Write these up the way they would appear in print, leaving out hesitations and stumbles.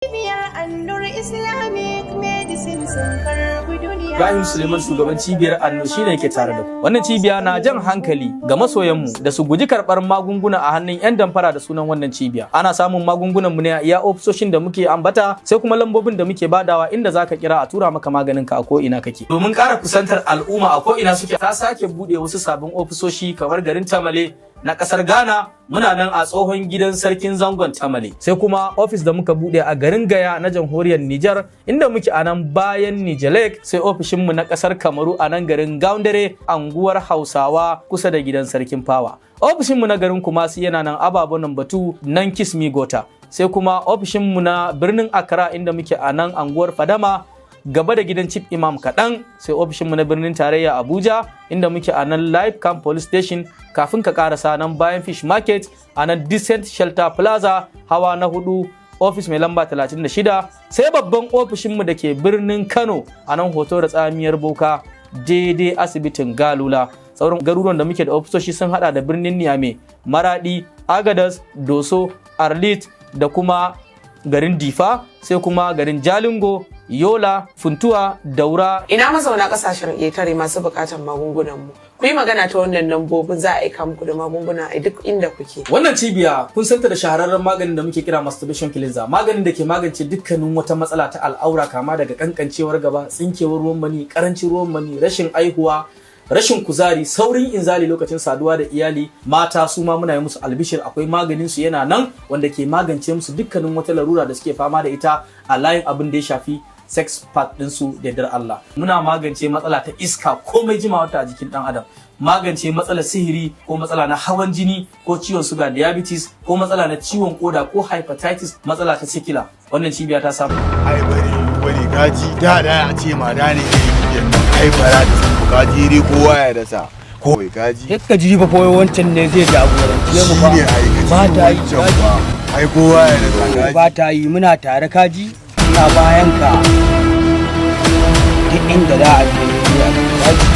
Cibiyar Annur Islamic Medicine sun karbi duniya. Ibrahim Suleiman shugaban cibiyar Annur shine yake tare da ku. Wannan cibiya na jan hankali ga masoyanmu da su guji karɓar magunguna a hannun 'yan damfara da sunan wannan cibiya. Ana samun magungunan mu ne a iya ofisoshin da muke ambata sai kuma lambobin da muke badawa inda zaka kira a tura maka maganin ka a ko ina kake. Domin ƙara kusantar al'umma a ko ina suke, ta sake bude wasu sabbin ofisoshi kamar garin Tamale na kasar Ghana. Muna nan a tsohon gidan sarkin zangon Tamale. Sai kuma ofis da muka bude a garin Gaya na jamhuriyar Nijar inda muke a nan bayan Nijalek. Sai ofishin mu na kasar Kamaru a nan garin Gaundare anguwar Hausawa kusa da gidan sarkin Fawa. Ofishin mu na garin Kumasi yana nan Ababo number 2 nan Kismi Gota. Sai kuma ofishin mu na birnin Accra inda muke a nan anguwar Fadama gaba da gidan Chief Imam kaɗan. Sai ofishinmu na birnin tarayya Abuja inda muke a nan Live Camp Police Station kafin ka karasa nan bayan Fish Market a nan Decent Shelter Plaza hawa na 4 ofis mai lamba 36. Sai babban ofishinmu da ke birnin Kano a nan hoto da tsamiyar Boka daidai asibitin Galula. Sauran garuruwan da muke da ofisoshi sun hada da birnin Niamey, Maradi, Agadas, Doso, Arlit da kuma garin Difa, sai kuma garin Jalingo, Yola, Funtuwa, Daura. Ina mazauna kasashen ƙetare masu buƙatar magungunan mu. Ku yi magana ta wannan lambobin, za a aika muku da magunguna a duk inda kuke. Wannan cibiya kun santa da shahararren maganin da muke kira masturbation cleanser, maganin da ke magance dukkanin wata matsala ta al'aura kama daga kankancewar gaba, tsinkewar ruwan mani, karancin ruwan mani, rashin aihuwa, rashin kuzari, saurin inzali lokacin saduwa da iyali. Mata su ma muna yi musu albishir, akwai maganin su yana nan wanda ke magance musu dukkanin wata larura da suke fama da ita a layin abin da ya shafi sex part ɗinsu da dar Allah. Muna magance matsala ta iska komai jimawa ta a jikin ɗan adam, magance matsalar sihiri ko matsala na hawan jini ko ciwon suga diabetes ko matsala na ciwon koda ko hepatitis, matsala ta sikila. Wannan cibiya ta samu. Ai bari gaji da a ce ma da ne ai bara da sun gaji kowa ya rasa. Ko bai gaji. Ka ji fa koyo wancan ne zai jagorance mu ba ta yi ai kowa ya rasa gaji. Ba ta yi, muna tare kaji. Ina bayan ka duk inda za a je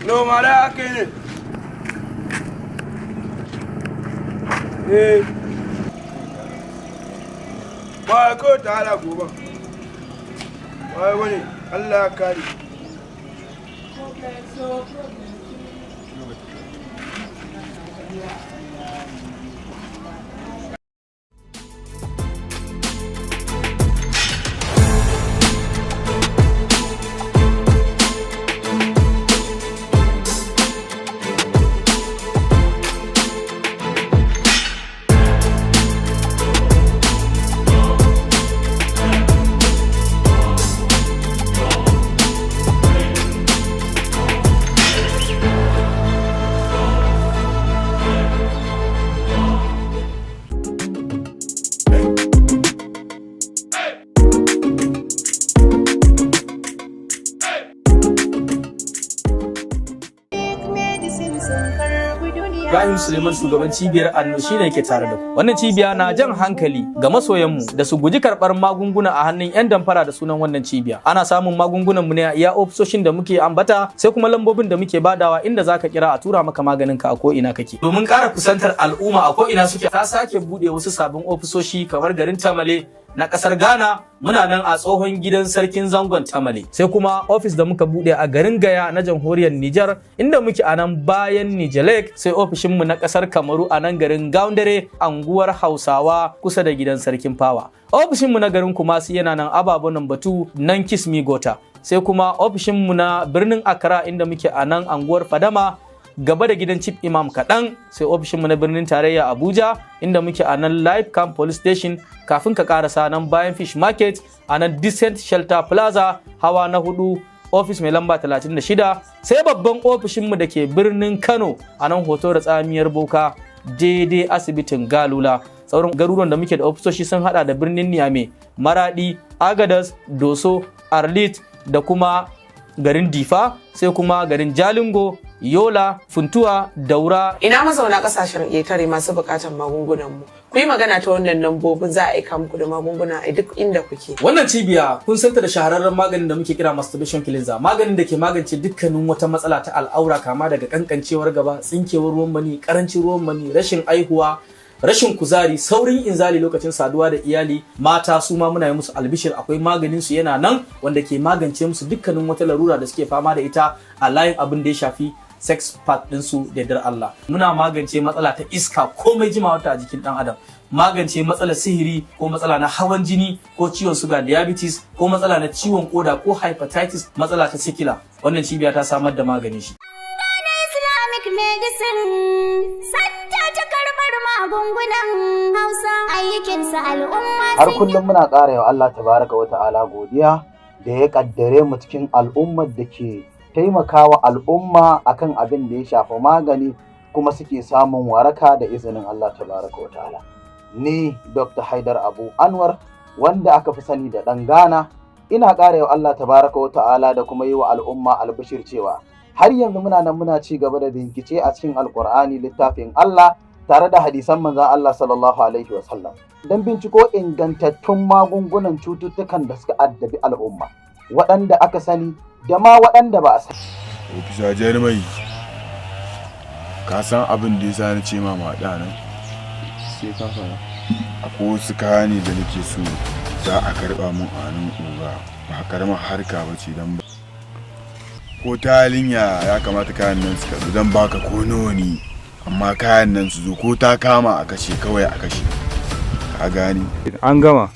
No mara kene. Ba ko ta hala gobe. Wai wani Allah kare. Ibrahim Suleiman shugaban cibiyar Annur shine yake tare da ku. Wannan cibiya na jan hankali ga masoyanmu da su guji karɓar magunguna a hannun 'yan damfara da sunan wannan cibiya. Ana samun magungunan mu ne a iya ofisoshin da muke ambata sai kuma lambobin da muke badawa inda zaka kira a tura maka maganin ka a ko ina kake. Domin ƙara kusantar al'umma a ko ina suke, ta sake bude wasu sabbin ofisoshi kamar garin Tamale na ƙasar Ghana, muna nan a tsohon gidan sarkin zangon Tamale. Sai kuma ofis da muka buɗe a garin Gaya na jamhuriyar Nijar, inda muke a nan bayan Nijalek. Sai ofishinmu na ƙasar Kamaru a nan garin Gaundare, anguwar Hausawa kusa da gidan sarkin Fawa. Ofishinmu na garin Kumasi yana nan Ababa Number 2 nan Kismi Gota. Sai kuma ofishinmu na birnin Accra inda muke a nan anguwar Fadama gaba da gidan Chief Imam kaɗan. Sai ofishinmu na birnin tarayya Abuja inda muke a nan Live Camp Police Station kafin ka karasa nan bayan Fish Market a nan Decent Shelter Plaza hawa na 4 ofis mai lamba 36. Sai babban ofishinmu da ke birnin Kano a nan hoto da tsamiyar Boka daidai asibitin Galula. Sauran garuruwan da muke da ofisoshi sun hada da birnin Niamey, Maradi, Agadas, Doso, Arlit da kuma garin Difa, sai kuma garin Jalingo, Yola, Funtuwa, Daura. Ina mazauna kasashen ƙetare masu buƙatar magungunan mu. Ku yi magana ta wannan lambobin za a aika muku da magunguna a duk inda kuke. Wannan cibiya kun santa da shahararren maganin da muke kira masturbation cleanser, maganin da ke magance dukkanin wata matsala ta al'aura kama daga kankancewar gaba, tsinkewar ruwan mani, karancin ruwan mani, rashin aihuwa, rashin kuzari, saurin inzali lokacin saduwa da iyali. Mata su ma muna yi musu albishir, akwai maganin su yana nan wanda ke magance musu dukkanin wata larura da suke fama da ita a layin abin da ya shafi sex part ɗinsu da yardar Allah. Muna magance matsala ta iska komai jimawa ta a jikin ɗan adam, magance matsalar sihiri ko matsala na hawan jini ko ciwon suga diabetes ko matsala na ciwon koda ko hepatitis, matsala ta sikila. Wannan cibiya ta samar da magani shi. Islamic medicine santa ta karɓar magungunan Hausa ayyukinsa al'umma. Har kullum muna ƙara yawa Allah tabaraka wa ta'ala godiya da ya ƙaddare mu cikin al'ummar da ke taimakawa al'umma akan abin da ya shafi magani kuma suke samun waraka da izinin Allah tabaraka wa ta'ala. Ni Dr. Haidar Abu Anwar, wanda aka fi sani da ɗan Ghana, ina ƙara yawa Allah tabaraka wa ta'ala da kuma yi wa al'umma albishir cewa har yanzu muna nan muna ci gaba da bincike a cikin Alƙur'ani littafin Allah tare da hadisan manzon Allah sallallahu alaihi wa sallam don binciko ingantattun magungunan cututtukan da suka addabi al'umma, waɗanda aka sani da ma waɗanda ba a sani. Ofisa Jarmai, ka san abin da ya sa na ce ma maɗa nan? Sai ka fara. Akwai wasu kaya ne da nake so za a karɓa mun a nan uga, ba karamar harka ba ce don ba. Ko ta halinya ya kamata kayan nan su karɓi don baka ko nawa ne, amma kayan nan su zo ko ta kama a kashe kawai a kashe. Ka gani? An gama.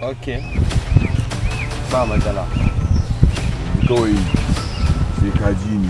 Okay. Ba matsala. Kawai sai ka ji ni.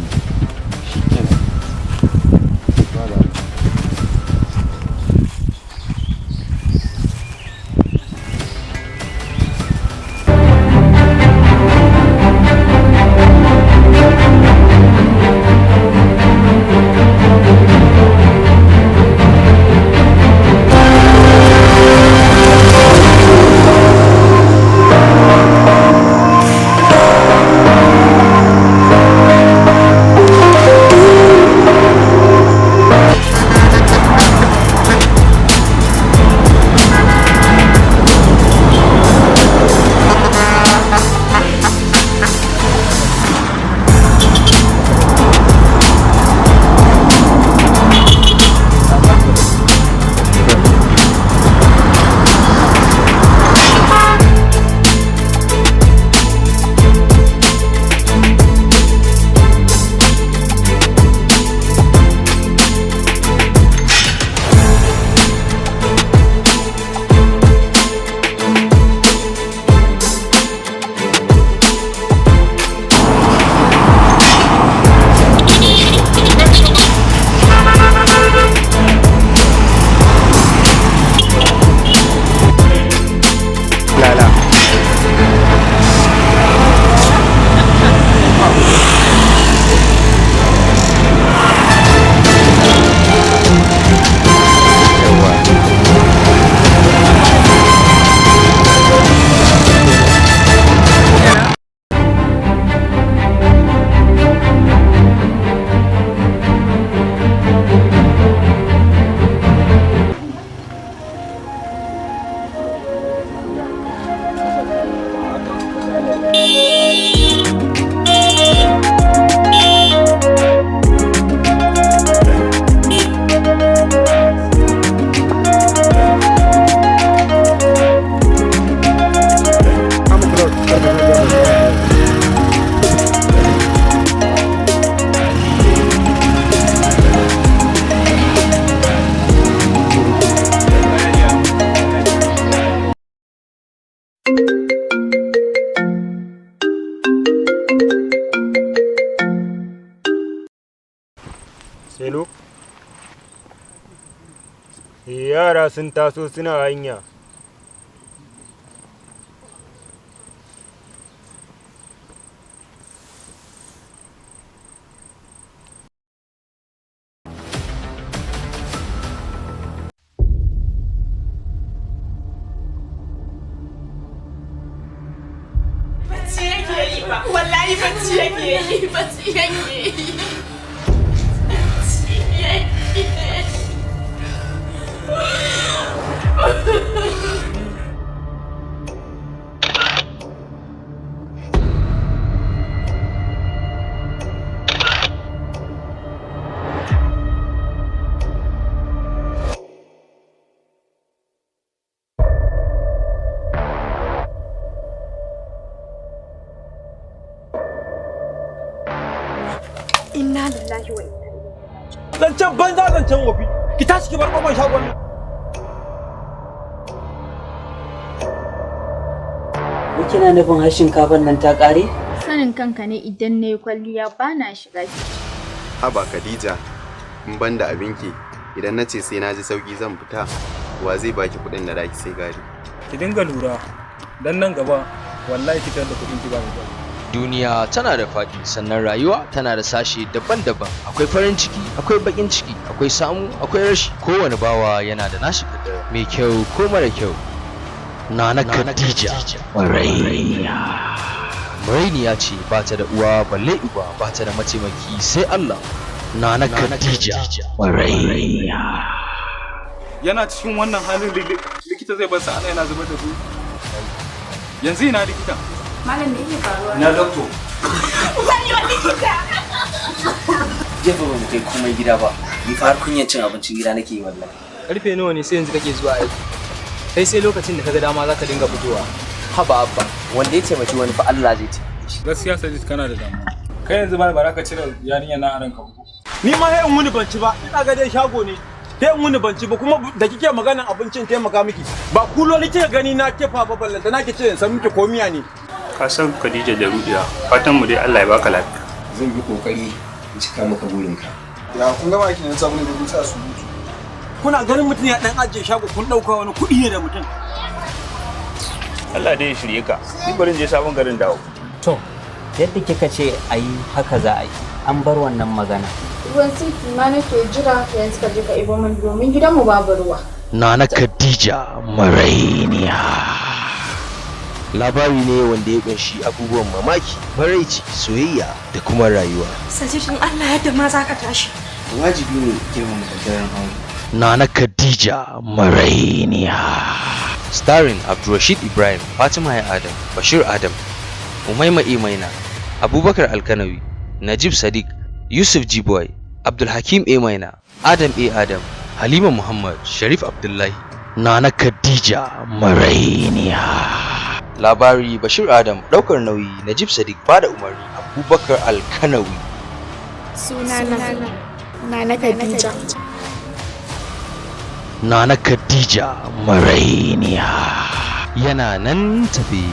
Selo? Yara sun taso suna hanya. Bacci yake yi ba, wallahi bacci yake yi, bacci yake yi. Inna lillahi wa inna ilaihi. Zancen banza zancen wofi. Ki tashi ki bar kofar shagon nan. Kina nufin har shinkafar nan ta ƙare? Sanin kanka ne idan na yi kwalliya ba na shiga ciki. Haba Khadija, in ban da abinki, idan na ce sai na ji sauki zan fita, wa zai baki kuɗin da zaki sai gari? Ki dinga lura, dan nan gaba wallahi ki da kuɗin ki ba mu. Duniya tana da faɗi sannan rayuwa tana da sashe daban-daban. Akwai farin ciki, akwai baƙin ciki, akwai samu, akwai rashi. Kowane bawa yana da nashi kaddara, mai kyau ko mara kyau. Nana Khadija Marainiya ce ba ta da uwa balle uba, ba ta da mataimaki sai Allah. Nana Khadija Marainiya. Yana cikin wannan halin likita zai bar sa ana yana zubar da su. Yanzu ina likita. Malam me yake faruwa? Na dokto. Wayo likita! Jefa ba mu kai komai gida ba. Ni fa har kunyan cin abincin gida nake yi wallahi. Karfe nawa ne sai yanzu kake zuwa aiki? Kai sai lokacin da kaga dama zaka dinga fitowa. Haba abba, wanda ya taimaki wani fa Allah zai taimake shi. Gaskiya Sajid kana da damuwa. Kai yanzu ba za ka cire yarinya na a ranka ba. Ni ma sai in wuni ban ci ba. Ina ga dai shago ne. Sai in wuni ban ci ba kuma da kike maganan abincin taimaka miki. Ba kuloli kike gani na kefa ba ballanta nake ce in san miki ko miya ne. Ka san Khadija da Rudiya, fatan mu dai Allah ya baka lafiya. Zan yi kokari in cika maka burinka. Ya kun gama aikin yanzu sabon da kun sa su mutu. Kuna ganin mutum ya dan ajiye shago kun dauka wani kuɗi ne da mutum. Allah dai ya shirye ka. Ni barin je sabon garin dawo. To, yadda kika ce ayi haka za a yi. An bar wannan magana. Ruwan titi ma nake jira yanzu ka je ka ibo min domin gidanmu babu ruwa. Nana Khadija Marainiya. Labari ne wanda ya kunshi abubuwan mamaki, maraici, soyayya da kuma rayuwa. Sajidin Allah yadda ma za ka tashi. Wajibi ne girmama kaddaran aure. Nana Khadija Marainiya. Starring Abdulrashid Ibrahim, Fatima Ya Adam, Bashir Adam, Umaima Maina, Abubakar Alkanawi, Najib Sadiq, Yusuf Jiboy, Abdulhakim Maina, Adam Adam, Halima Muhammad, Sharif Abdullahi. Nana Khadija Marainiya. Labari Bashir Adam, ɗaukar nauyi Najib Sadiq, bada umarni Abubakar Alkanawi. Sunana Nana Khadija. Nana Khadija Marainiya. Yana nan tafi.